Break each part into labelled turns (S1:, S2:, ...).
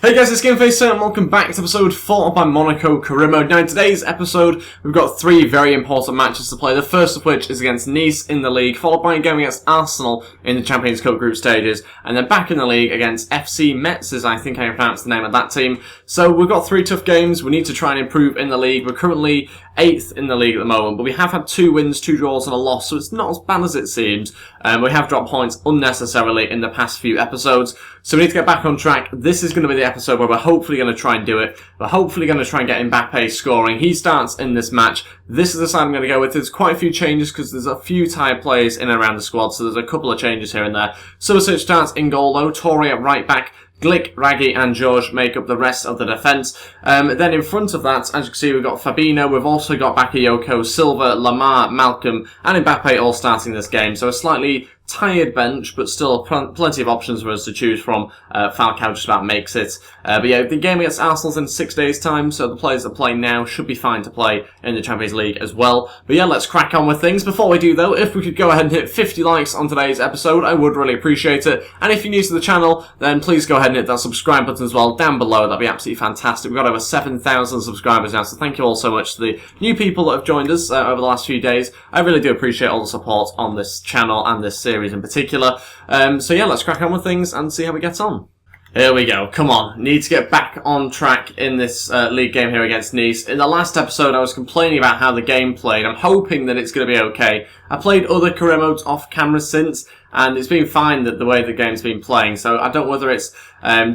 S1: Hey guys, it's GameFace here and welcome back to episode 4 of my Monaco career mode. Now in today's episode, we've got 3 very important matches to play. The first of which is against Nice in the league, followed by a game against Arsenal in the Champions Cup group stages, and then back in the league against FC Metz, as I think I pronounced the name of that team. So we've got 3 tough games. We need to try and improve in the league. We're currently 8th in the league at the moment, but we have had 2 wins, 2 draws and a loss, so it's not as bad as it seems. We have dropped points unnecessarily in the past few episodes, so we need to get back on track. This is going to be the episode where we're hopefully going to try and do it. We're hopefully going to try and get MBAPPÉ scoring. He starts in this match. This is the side I'm going to go with. There's quite a few changes because there's a few tired players in and around the squad, so there's a couple of changes here and there. Subasic starts in goal though, Torre at right back. Glick, Raggy and George make up the rest of the defence. Then in front of that, as you can see, we've got Fabinho, we've also got Bakayoko, Silva, Lamar, Malcolm and MBAPPÉ all starting this game. So a slightly tired bench, but still plenty of options for us to choose from. Falcao just about makes it. But yeah, the game against Arsenal's in 6 days' time, so the players that play now should be fine to play in the Champions League as well. But yeah, let's crack on with things. Before we do though, if we could go ahead and hit 50 likes on today's episode, I would really appreciate it. And if you're new to the channel, then please go ahead and hit that subscribe button as well down below. That'd be absolutely fantastic. We've got over 7,000 subscribers now, so thank you all so much to the new people that have joined us over the last few days. I really do appreciate all the support on this channel and this series in particular. So yeah, let's crack on with things and see how we get on. Here we go, come on, need to get back on track in this league game here against Nice. In the last episode I was complaining about how the game played. I'm hoping that it's going to be okay. I played other career modes off camera since, and it's been fine that the way the game's been playing, so I don't know whether it's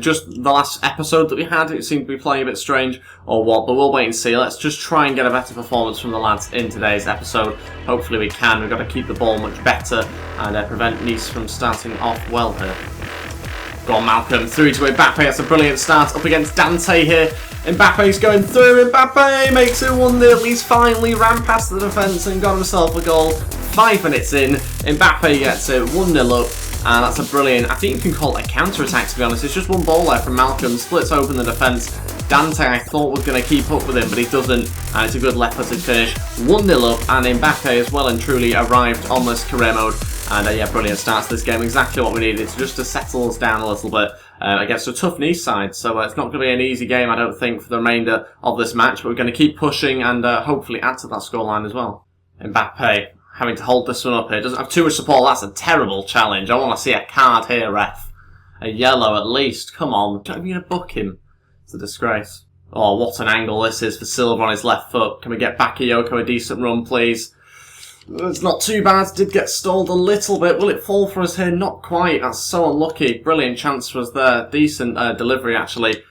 S1: just the last episode that we had, it seemed to be playing a bit strange, or what, but we'll wait and see. Let's just try and get a better performance from the lads in today's episode. Hopefully we can. We've got to keep the ball much better and prevent Nice from starting off well here. Go on, Malcolm, through to MBAPPÉ. That's a brilliant start up against Dante here. MBAPPÉ's going through. MBAPPÉ makes it 1-0. He's finally ran past the defence and got himself a goal. 5 minutes in, MBAPPÉ gets it 1-0 up. And that's a brilliant, I think you can call it a counter-attack to be honest. It's just one ball there from Malcolm, splits open the defence. Dante I thought was going to keep up with him, but he doesn't. And it's a good left-footed finish. 1-0 up, and MBAPPÉ has well and truly arrived on this career mode. And yeah, brilliant start to this game. Exactly what we needed, just to settle us down a little bit against a tough Nice side. So it's not going to be an easy game, I don't think, for the remainder of this match. But we're going to keep pushing and hopefully add to that scoreline as well. MBAPPÉ having to hold this one up here. Doesn't have too much support. That's a terrible challenge. I want to see a card here, ref. A yellow at least. Come on. Don't even book him. It's a disgrace. Oh, what an angle this is for Silva on his left foot. Can we get Bakayoko a decent run, please? It's not too bad. Did get stalled a little bit. Will it fall for us here? Not quite. That's so unlucky. Brilliant chance for us there. Decent delivery, actually.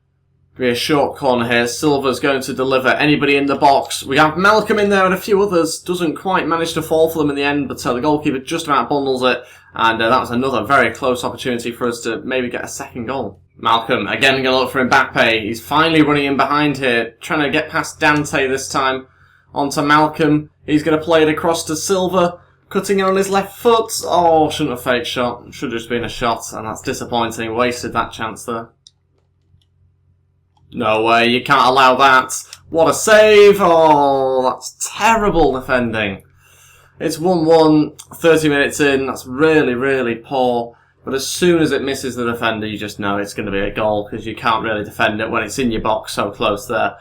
S1: Be a short corner here. Silva's going to deliver. Anybody in the box? We have Malcolm in there and a few others. Doesn't quite manage to fall for them in the end, but the goalkeeper just about bundles it. And that was another very close opportunity for us to maybe get a second goal. Malcolm, again, going to look for MBAPPÉ. He's finally running in behind here. Trying to get past Dante this time. Onto Malcolm. He's going to play it across to Silva. Cutting in on his left foot. Oh, shouldn't have faked shot. Should have just been a shot. And that's disappointing. Wasted that chance there. No way. You can't allow that. What a save. Oh, that's terrible defending. It's 1-1. 30 minutes in. That's really, really poor. But as soon as it misses the defender, you just know it's going to be a goal because you can't really defend it when it's in your box so close there.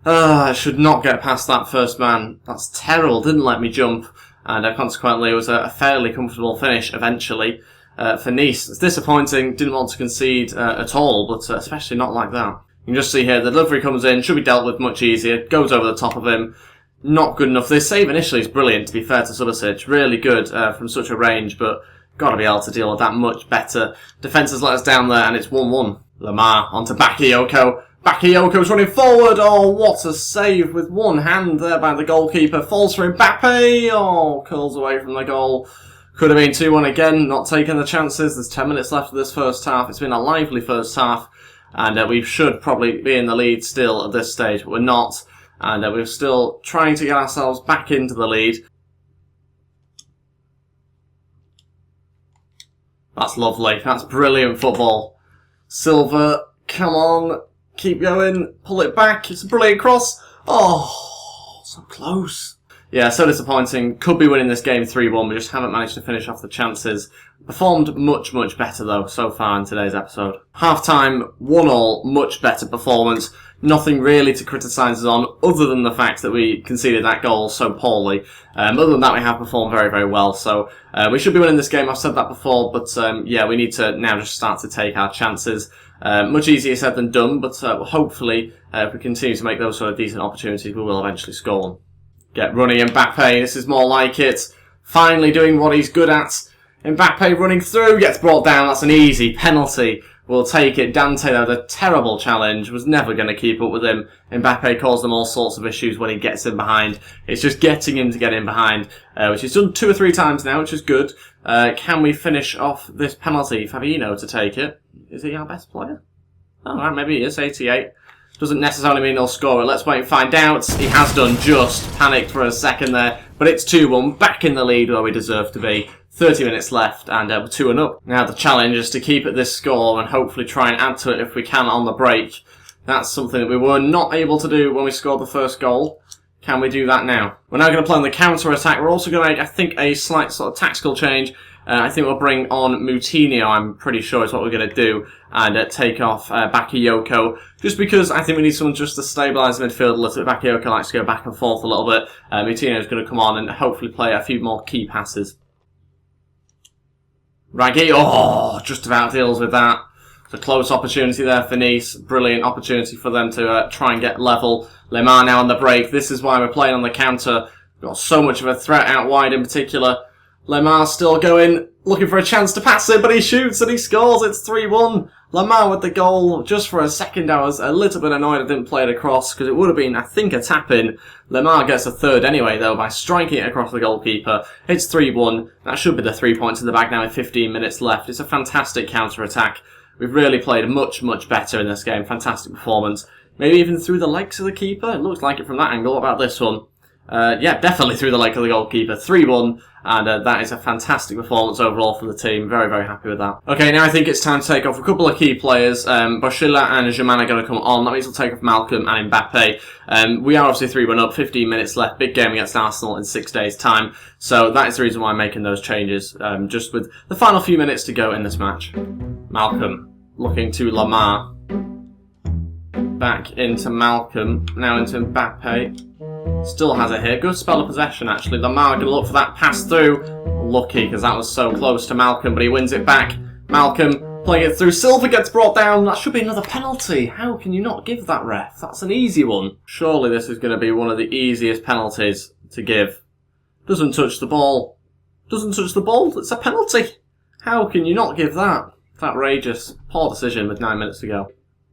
S1: I should not get past that first man. That's terrible. Didn't let me jump. And consequently, it was a fairly comfortable finish eventually for Nice. It's disappointing. Didn't want to concede at all, but especially not like that. You can just see here, the delivery comes in. Should be dealt with much easier. Goes over the top of him. Not good enough. This save initially is brilliant, to be fair to Subasic. Really good from such a range, but got to be able to deal with that much better. Defence has let us down there, and it's 1-1. Lamar onto Bakayoko. Bakayoko's running forward. Oh, what a save with one hand there by the goalkeeper. Falls for MBAPPÉ. Oh, curls away from the goal. Could have been 2-1 again. Not taking the chances. There's 10 minutes left of this first half. It's been a lively first half. And we should probably be in the lead still at this stage, but we're not. And we're still trying to get ourselves back into the lead. That's lovely. That's brilliant football. Silva, come on. Keep going. Pull it back. It's a brilliant cross. Oh, so close. Yeah, so disappointing. Could be winning this game 3-1. We just haven't managed to finish off the chances. Performed much, much better, though, so far in today's episode. Half-time, 1-1, much better performance. Nothing really to criticise on, other than the fact that we conceded that goal so poorly. Other than that, we have performed very, very well. So we should be winning this game. I've said that before, but yeah, we need to now just start to take our chances. Much easier said than done, but hopefully, if we continue to make those sort of decent opportunities, we will eventually score. Get running MBAPPÉ. This is more like it. Finally doing what he's good at. MBAPPÉ running through, gets brought down. That's an easy penalty. We'll take it. Dante, though, the terrible challenge, was never going to keep up with him. MBAPPÉ caused him all sorts of issues when he gets in behind. It's just getting him to get in behind, which he's done 2 or 3 times now, which is good. Can we finish off this penalty? Fabinho to take it. Is he our best player? Oh, right, maybe he is. 88. Doesn't necessarily mean he'll score it. Let's wait and find out. He has done just. Panicked for a second there. But it's 2-1. Back in the lead where we deserve to be. 30 minutes left and we're 2-up. Now the challenge is to keep at this score and hopefully try and add to it if we can on the break. That's something that we were not able to do when we scored the first goal. Can we do that now? We're now going to play on the counter-attack. We're also going to make, I think, a slight sort of tactical change. I think we'll bring on Moutinho, I'm pretty sure is what we're going to do, and take off Bakayoko, just because I think we need someone just to stabilise the midfield a little bit. Bakayoko likes to go back and forth a little bit. Moutinho is going to come on and hopefully play a few more key passes. Raggi, just about deals with that. It's a close opportunity there for Nice. Brilliant opportunity for them to try and get level. Lemar now on the break. This is why we're playing on the counter. We've got so much of a threat out wide in particular. Lemar still going, looking for a chance to pass it, but he shoots and he scores. It's 3-1. Lemar with the goal. Just for a second, I was a little bit annoyed I didn't play it across, because it would have been, I think, a tap-in. Lemar gets a third anyway, though, by striking it across the goalkeeper. It's 3-1. That should be the 3 points in the bag now with 15 minutes left. It's a fantastic counter-attack. We've really played much, much better in this game. Fantastic performance. Maybe even through the legs of the keeper. It looks like it from that angle. What about this one? Yeah, definitely through the leg of the goalkeeper. 3-1, and that is a fantastic performance overall from the team. Very, very happy with that. Okay, now I think it's time to take off a couple of key players. Boschilla and Germain are going to come on. That means we'll take off Malcolm and MBAPPÉ. We are obviously 3-1 up, 15 minutes left. Big game against Arsenal in 6 days' time. So that is the reason why I'm making those changes, just with the final few minutes to go in this match. Malcolm looking to Lemar. Back into Malcolm. Now into MBAPPÉ. Still has it here. Good spell of possession, actually. Lemar going to look for that pass through. Lucky, because that was so close to Malcolm, but he wins it back. Malcolm playing it through. Silva gets brought down. That should be another penalty. How can you not give that, ref? That's an easy one. Surely this is going to be one of the easiest penalties to give. Doesn't touch the ball. Doesn't touch the ball. It's a penalty. How can you not give that? It's outrageous. Poor decision with 9 minutes to go.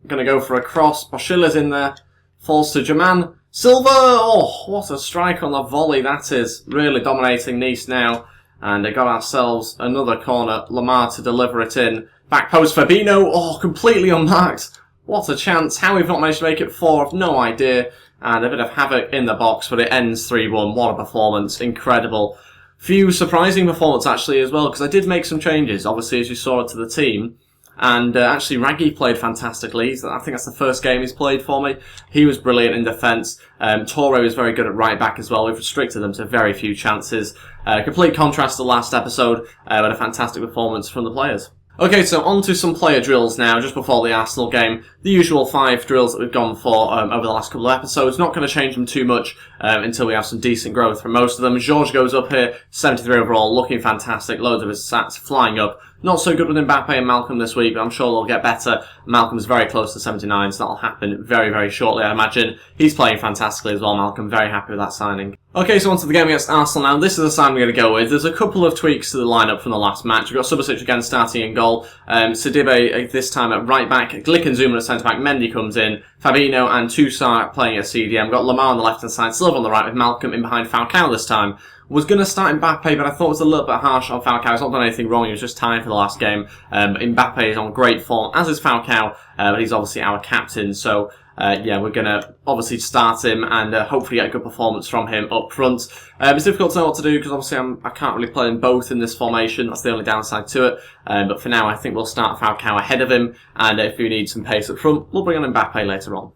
S1: Going to go for a cross. Boschilla's in there. Falls to Germain. Silva! Oh, what a strike on the volley that is. Really dominating Nice now. And they got ourselves another corner. Lemar to deliver it in. Back post Fabinho. Oh, completely unmarked. What a chance. How we've not managed to make it 4, I've no idea. And a bit of havoc in the box, but it ends 3-1. What a performance. Incredible. Few surprising performance actually as well, because I did make some changes, obviously, as you saw, to the team. And actually, Raggi played fantastically. I think that's the first game he's played for me. He was brilliant in defence. Torre was very good at right back as well. We've restricted them to very few chances. Complete contrast to last episode, but a fantastic performance from the players. Okay, so on to some player drills now, just before the Arsenal game. The usual 5 drills that we've gone for over the last couple of episodes. Not going to change them too much until we have some decent growth from most of them. George goes up here, 73 overall, looking fantastic. Loads of his stats flying up. Not so good with MBAPPÉ and Malcolm this week, but I'm sure they'll get better. Malcolm's very close to 79, so that'll happen very, very shortly, I imagine. He's playing fantastically as well, Malcolm. Very happy with that signing. Okay, so on to the game against Arsenal now. This is the sign we're going to go with. There's a couple of tweaks to the lineup from the last match. We've got Subasic again starting in goal. Sidibe this time at right back. Glick and Zuma at centre back. Mendy comes in. Fabinho and Toussaint playing at CDM. We've got Lemar on the left hand side. Silva on the right with Malcolm in behind Falcao this time. Was going to start MBAPPÉ, but I thought it was a little bit harsh on Falcao. He's not done anything wrong, he was just tired for the last game. MBAPPÉ is on great form, as is Falcao, but he's obviously our captain, so yeah, we're going to obviously start him and hopefully get a good performance from him up front. It's difficult to know what to do because obviously I can't really play them both in this formation. That's the only downside to it. But for now, I think we'll start Falcao ahead of him, and if we need some pace up front, we'll bring on MBAPPÉ later on.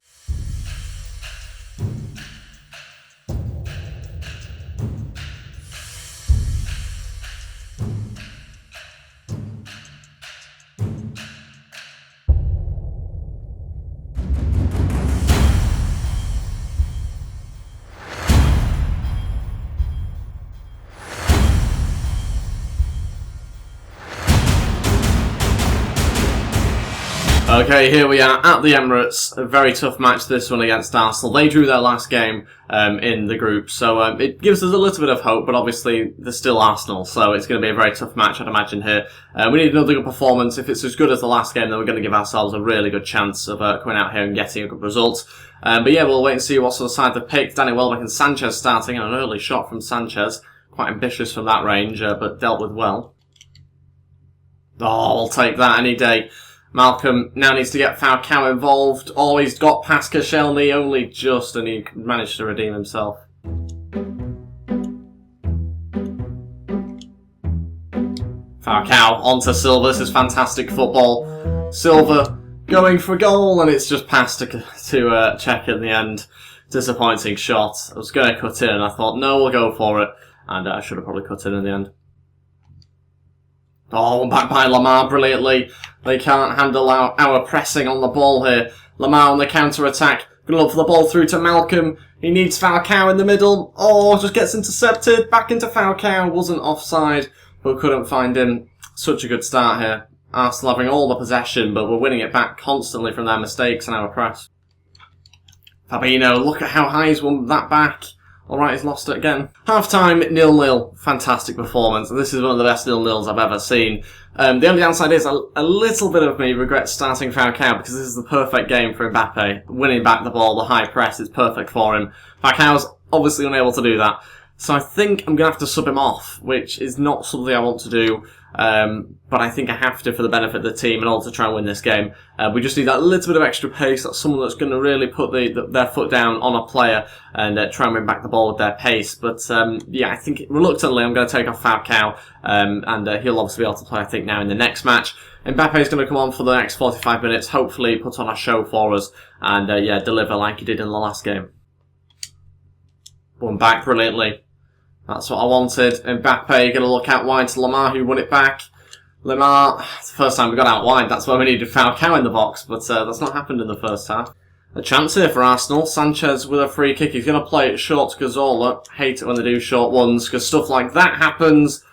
S1: Okay, here we are at the Emirates. A very tough match, this one against Arsenal. They drew their last game in the group, so it gives us a little bit of hope, but obviously they're still Arsenal, so it's going to be a very tough match, I'd imagine, here. We need another good performance. If it's as good as the last game, then we're going to give ourselves a really good chance of coming out here and getting a good result. But yeah, we'll wait and see what sort of side they pick. Danny Welbeck and Sanchez starting, and an early shot from Sanchez. Quite ambitious from that range, but dealt with well. Oh, I'll take that any day. Malcolm now needs to get Falcao involved. Oh, he's got past Koscielny only just, and he managed to redeem himself. Falcao onto Silva. This is fantastic football. Silva going for a goal, and it's just passed to Cech in the end. Disappointing shot. I was going to cut in, and I thought, no, we'll go for it. And I should have probably cut in the end. Oh, back by Lamar brilliantly. They can't handle our pressing on the ball here. Lamar on the counter-attack. Going to look for the ball through to Malcolm. He needs Falcao in the middle. Oh, just gets intercepted. Back into Falcao. Wasn't offside, but couldn't find him. Such a good start here. Arsenal having all the possession, but we're winning it back constantly from their mistakes and our press. Fabinho, look at how high he's won that back. Alright, he's lost it again. Half-time, 0-0. Fantastic performance. This is one of the best 0-0s I've ever seen. The only downside is a little bit of me regrets starting Falcao because this is the perfect game for Mbappé. Winning back the ball, the high press is perfect for him. Falcao's obviously unable to do that. So I think I'm going to have to sub him off, which is not something I want to do. But I think I have to for the benefit of the team and also try and win this game. We just need that little bit of extra pace. That's someone that's going to really put their foot down on a player and try and win back the ball with their pace. But yeah, I think reluctantly I'm going to take off Falcao, and he'll obviously be able to play, I think, now in the next match. Mbappé is going to come on for the next 45 minutes, hopefully put on a show for us and yeah, deliver like he did in the last game. Won back brilliantly. That's what I wanted. Mbappé going to look out wide to Lamar, who won it back. Lamar, it's the first time we got out wide. That's why we needed Falcao in the box, but that's not happened in the first half. A chance here for Arsenal. Sanchez with a free kick. He's going to play it short to Gazzola. Hate it when they do short ones, because stuff like that happens.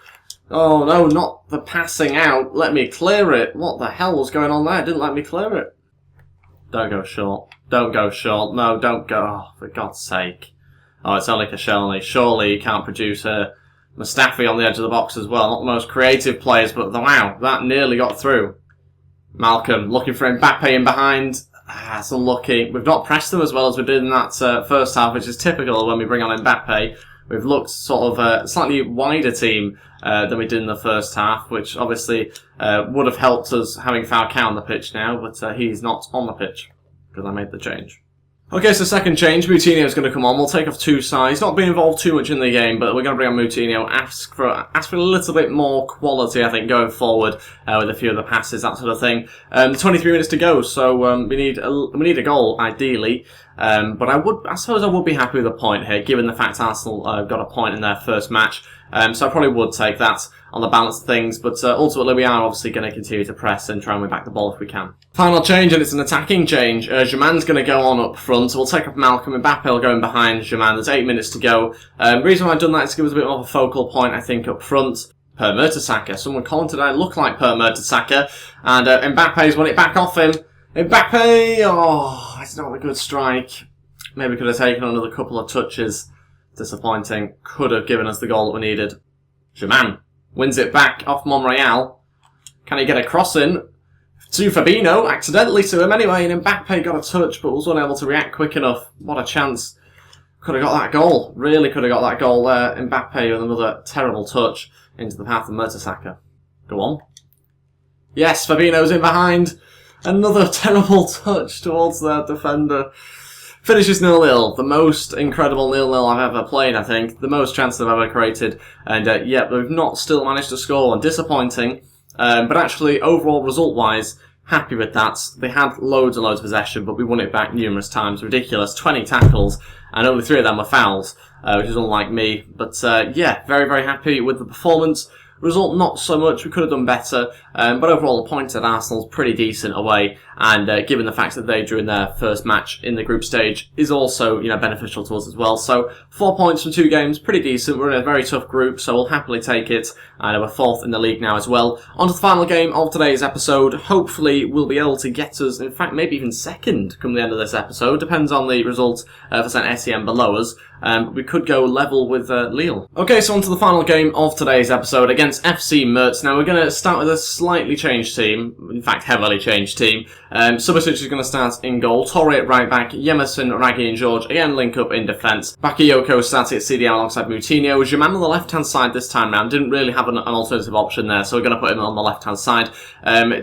S1: Oh no, not the passing out. Let me clear it. What the hell was going on there? Didn't let me clear it. Don't go short. Don't go short. No, don't go. Oh, for God's sake. Oh, it's only Koscielny. Surely he can't produce her. Mustafi on the edge of the box as well. Not the most creative players, but wow, that nearly got through. Malcolm looking for Mbappé in behind. It's unlucky. We've not pressed them as well as we did in that first half, which is typical when we bring on Mbappé. We've looked sort of a slightly wider team than we did in the first half, which obviously would have helped us having Falcao on the pitch now, but he's not on the pitch because I made the change. Okay, so second change, Moutinho's going to come on. We'll take off two sides. Not been involved too much in the game, but we're going to bring on Moutinho. Ask for a little bit more quality, I think, going forward with a few of the passes, that sort of thing. 23 minutes to go, so we need a goal ideally. But I suppose I would be happy with a point here, given the fact Arsenal got a point in their first match. So I probably would take that on the balance of things, but ultimately we are obviously going to continue to press and try and win back the ball if we can. Final change, and it's an attacking change. Germain's going to go on up front, so we'll take off Malcolm. Mbappé will go in behind Germain. There's 8 minutes to go. The reason why I've done that is to give us a bit more of a focal point, I think, up front. Per Mertesacker. Someone commented I look like Per Mertesacker, and Mbappe's won it back off him. Mbappé! Oh, it's not a good strike. Maybe could have taken another couple of touches. Disappointing. Could have given us the goal that we needed. Germain wins it back off Monreal. Can he get a cross in? To Fabinho, accidentally to him anyway, and Mbappé got a touch but was unable to react quick enough. What a chance. Could have got that goal. Really could have got that goal there. Mbappé with another terrible touch into the path of Mertesacker. Go on. Yes, Fabinho's in behind. Another terrible touch towards their defender. Finishes 0-0. The most incredible 0-0 I've ever played, I think. The most chances I've ever created. And yeah, we've not still managed to score. Disappointing. But actually, overall, result-wise, happy with that. They had loads and loads of possession, but we won it back numerous times. Ridiculous. 20 tackles, and only 3 of them were fouls, which is unlike me. But yeah, very, very happy with the performance. Result, not so much. We could have done better. But overall, the points at Arsenal's pretty decent away. And given the fact that they drew in their first match in the group stage is also, beneficial to us as well. So 4 points from 2 games, pretty decent. We're in a very tough group, so we'll happily take it. And we're 4th in the league now as well. On to the final game of today's episode. Hopefully, we'll be able to get us, in fact, maybe even second come the end of this episode. Depends on the results for Saint Etienne below us. But we could go level with Lille. Okay, so on to the final game of today's episode against FC Metz. Now, we're going to start with a slightly changed team. In fact, heavily changed team. Subasic is going to start in goal. Torre at right back. Yemerson, Raggi and George again link up in defence. Bakayoko starting at CDM alongside Moutinho. Germain on the left-hand side this time round. Didn't really have an alternative option there, so we're going to put him on the left-hand side.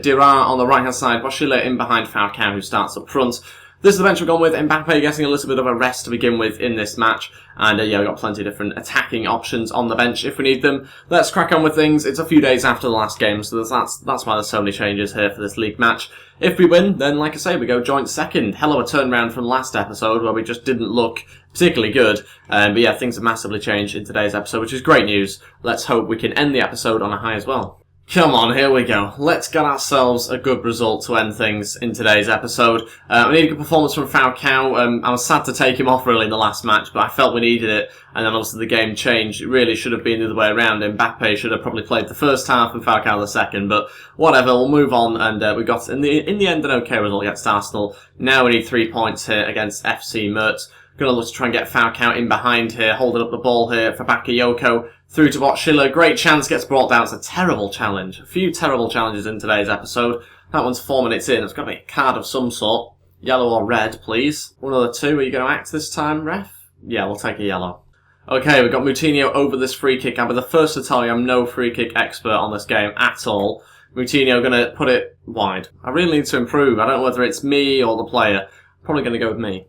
S1: Dira on the right-hand side. Boschilla in behind Falcao, who starts up front. This is the bench we've gone with. MBAPPÉ getting a little bit of a rest to begin with in this match. And we've got plenty of different attacking options on the bench if we need them. Let's crack on with things. It's a few days after the last game, so that's why there's so many changes here for this league match. If we win, then like I say, we go joint second. Hell of a turnaround from last episode where we just didn't look particularly good. But yeah, things have massively changed in today's episode, which is great news. Let's hope we can end the episode on a high as well. Come on, here we go. Let's get ourselves a good result to end things in today's episode. We need a good performance from Falcao. I was sad to take him off really in the last match, but I felt we needed it. And then obviously the game changed. It really should have been the other way around. MBAPPÉ should have probably played the first half and Falcao the second. But whatever, we'll move on. And we got, in the end, an okay result against Arsenal. Now we need 3 points here against FC Metz. Going to look to try and get Falcao in behind here, holding up the ball here for Bakayoko. Through to Boschilla. Great chance, gets brought down. It's a terrible challenge. A few terrible challenges in today's episode. That one's 4 minutes in. It's got to be a card of some sort. Yellow or red, please. One of the two. Are you going to act this time, ref? Yeah, we'll take a yellow. Okay, we've got Moutinho over this free kick. I'll be the first to tell you I'm no free kick expert on this game at all. Moutinho going to put it wide. I really need to improve. I don't know whether it's me or the player. Probably going to go with me.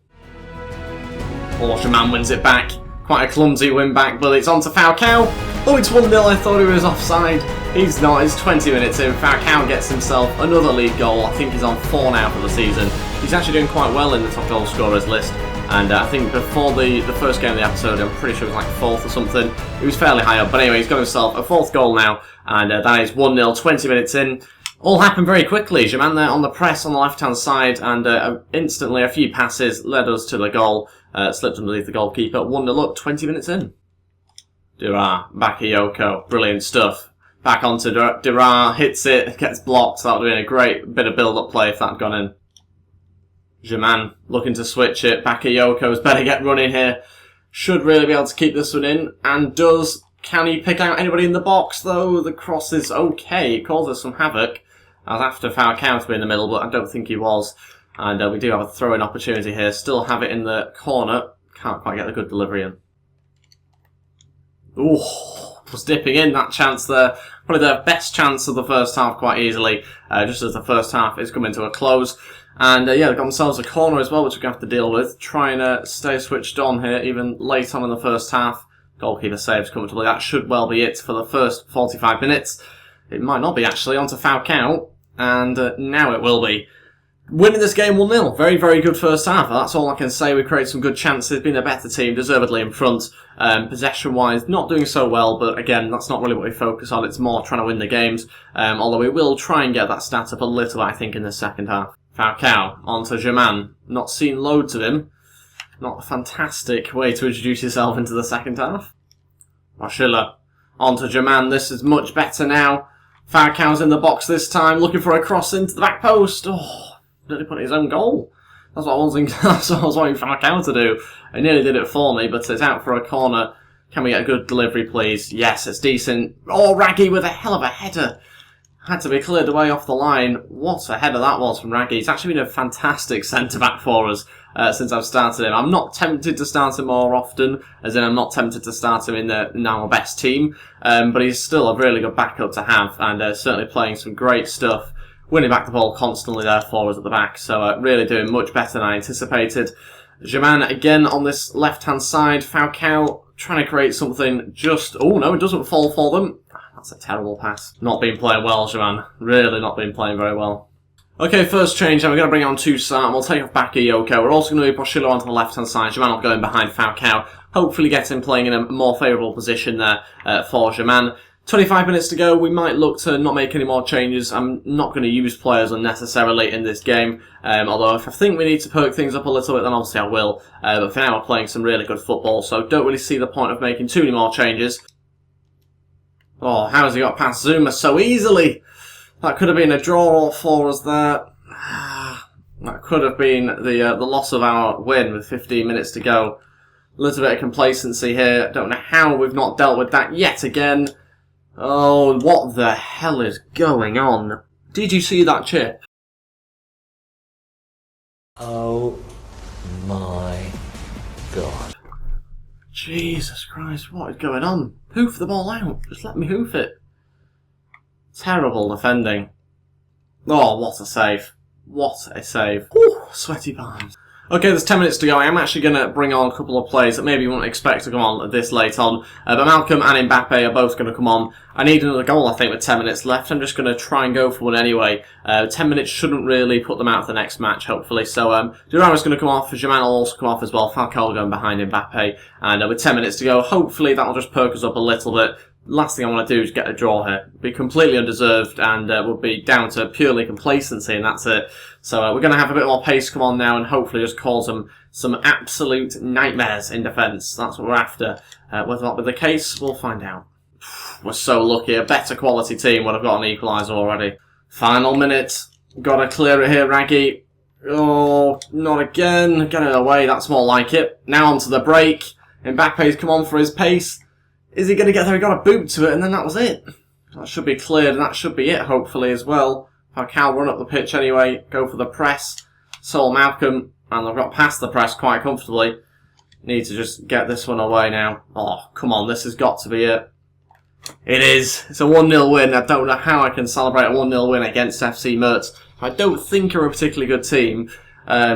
S1: Germain wins it back. Quite a clumsy win back, but it's on to Falcao. Oh, it's 1-0. I thought he was offside. He's not. It's 20 minutes in. Falcao gets himself another league goal. I think he's on 4 now for the season. He's actually doing quite well in the top goal scorers list. And I think before the first game of the episode, I'm pretty sure it was like 4th or something. He was fairly high up. But anyway, he's got himself a 4th goal now. And that is 1-0, 20 minutes in. All happened very quickly. Germain there on the press on the left-hand side. And instantly a few passes led us to the goal. Slipped underneath the goalkeeper. 1-0 up, 20 minutes in. Dira, Bakayoko, brilliant stuff. Back onto Dira, hits it, gets blocked. That would have been a great bit of build-up play if that had gone in. Germain looking to switch it. Bakayoko's better get running here. Should really be able to keep this one in, and does. Can he pick out anybody in the box though? The cross is okay. It causes some havoc. I was after Falcao to be in the middle, but I don't think he was. And we do have a throw-in opportunity here. Still have it in the corner. Can't quite get the good delivery in. Ooh, was dipping in that chance there. Probably the best chance of the first half quite easily. Just as the first half is coming to a close. And yeah, they've got themselves a corner as well, which we're going to have to deal with. Trying to stay switched on here, even late on in the first half. Goalkeeper saves comfortably. That should well be it for the first 45 minutes. It might not be actually. On to Falcao. And now it will be. Winning this game 1-0. Very, very good first half. That's all I can say. We created some good chances. Been a better team, deservedly in front. Possession-wise, not doing so well, but again, that's not really what we focus on. It's more trying to win the games. Although we will try and get that stat up a little, I think, in the second half. Falcao onto Germain. Not seen loads of him. Not a fantastic way to introduce yourself into the second half. Boschilla onto Germain. This is much better now. Falcao's in the box this time, looking for a cross into the back post. Oh. Nearly put his own goal. That's what I was wanting Falcao to do. He nearly did it for me, but it's out for a corner. Can we get a good delivery, please? Yes, it's decent. Oh, Raggi with a hell of a header. Had to be cleared away off the line. What a header that was from Raggi. He's actually been a fantastic centre-back for us since I've started him. I'm not tempted to start him more often, as in I'm not tempted to start him in our best team, but he's still a really good backup to have, and certainly playing some great stuff. Winning back the ball constantly there for us at the back, so really doing much better than I anticipated. Germain again on this left-hand side. Falcao trying to create something just... Oh no, it doesn't fall for them. That's a terrible pass. Not been playing well, Germain. Really not been playing very well. Okay, first change, and we're going to bring on Toussaint, and we'll take off Bakayoko. We're also going to move Boschilla onto the left-hand side. Germain will go in behind Falcao. Hopefully get him playing in a more favourable position there for Germain. 25 minutes to go. We might look to not make any more changes. I'm not going to use players unnecessarily in this game. Although if I think we need to perk things up a little bit, then obviously I will. But for now, we're playing some really good football, so don't really see the point of making too many more changes. Oh, how has he got past Zuma so easily? That could have been a draw for us there. That could have been the loss of our win with 15 minutes to go. A little bit of complacency here. Don't know how we've not dealt with that yet again. Oh, what the hell is going on? Did you see that chip?
S2: Oh my god.
S1: Jesus Christ, what is going on? Hoof the ball out. Just let me hoof it. Terrible defending. Oh, what a save. What a save. Ooh, sweaty palms. Okay, there's 10 minutes to go. I am actually going to bring on a couple of players that maybe you wouldn't expect to come on this late on. But Malcolm and MBAPPÉ are both going to come on. I need another goal, I think, with 10 minutes left. I'm just going to try and go for one anyway. 10 minutes shouldn't really put them out of the next match, hopefully. So, Durara's going to come off. Germain will also come off as well. Falcao going behind MBAPPÉ. And with 10 minutes to go, hopefully that'll just perk us up a little bit. Last thing I want to do is get a draw here. Be completely undeserved and would be down to purely complacency, and that's it. So we're going to have a bit more pace come on now and hopefully just cause them some absolute nightmares in defence. That's what we're after. Whether that be the case, we'll find out. We're so lucky. A better quality team would have got an equaliser already. Final minute. Got to clear it here, Raggy. Oh, not again. Get it away. That's more like it. Now onto the break. Mbappe's come on for his pace. Is he going to get there? He got a boot to it, and then that was it. That should be cleared, and that should be it, hopefully, as well. Falcao run up the pitch anyway, go for the press. Sol Malcolm, and they've got past the press quite comfortably. Need to just get this one away now. Oh, come on, this has got to be it. It is. It's a 1-0 win. I don't know how I can celebrate a 1-0 win against FC Metz. I don't think we're a particularly good team.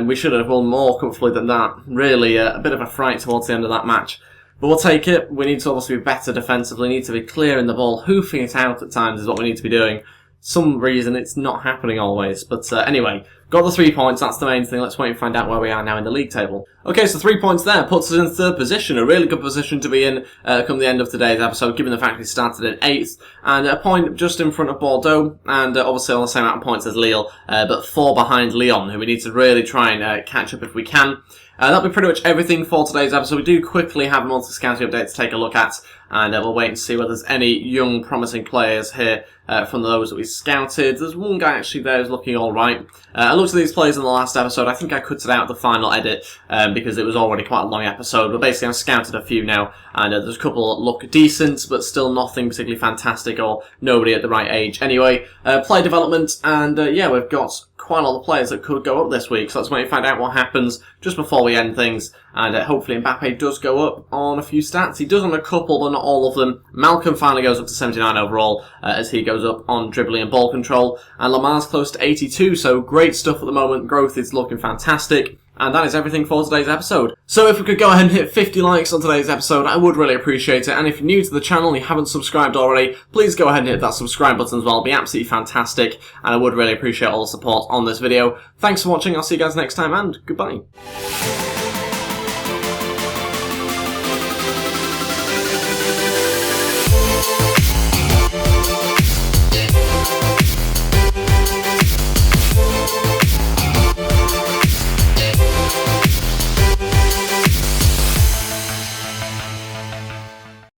S1: We should have won more comfortably than that. Really, a bit of a fright towards the end of that match. But we'll take it. We need to obviously be better defensively. We need to be clearing the ball. Hoofing it out at times is what we need to be doing. Some reason it's not happening always. But anyway, got the 3 points. That's the main thing. Let's wait and find out where we are now in the league table. Okay, so 3 points there puts us in third position. A really good position to be in come the end of today's episode, given the fact we started in 8th. And a point just in front of Bordeaux. And obviously on the same amount of points as Lille. But 4 behind Lyon, who we need to really try and catch up if we can. That'll be pretty much everything for today's episode. We do quickly have a multi-scouting update to take a look at, and we'll wait and see whether there's any young, promising players here from those that we scouted. There's one guy actually there who's looking alright. I looked at these players in the last episode. I think I cut it out the final edit because it was already quite a long episode, but basically I've scouted a few now, and there's a couple that look decent, but still nothing particularly fantastic or nobody at the right age. Anyway, player development, and yeah, we've got quite a lot of players that could go up this week, so let's wait and find out what happens just before we end things, and hopefully Mbappé does go up on a few stats. He does on a couple, but not all of them. Malcolm finally goes up to 79 overall, as he goes up on dribbling and ball control, and Lamar's close to 82, so great stuff at the moment. Growth is looking fantastic. And that is everything for today's episode. So if we could go ahead and hit 50 likes on today's episode, I would really appreciate it. And if you're new to the channel and you haven't subscribed already, please go ahead and hit that subscribe button as well. It'd be absolutely fantastic. And I would really appreciate all the support on this video. Thanks for watching. I'll see you guys next time, and goodbye.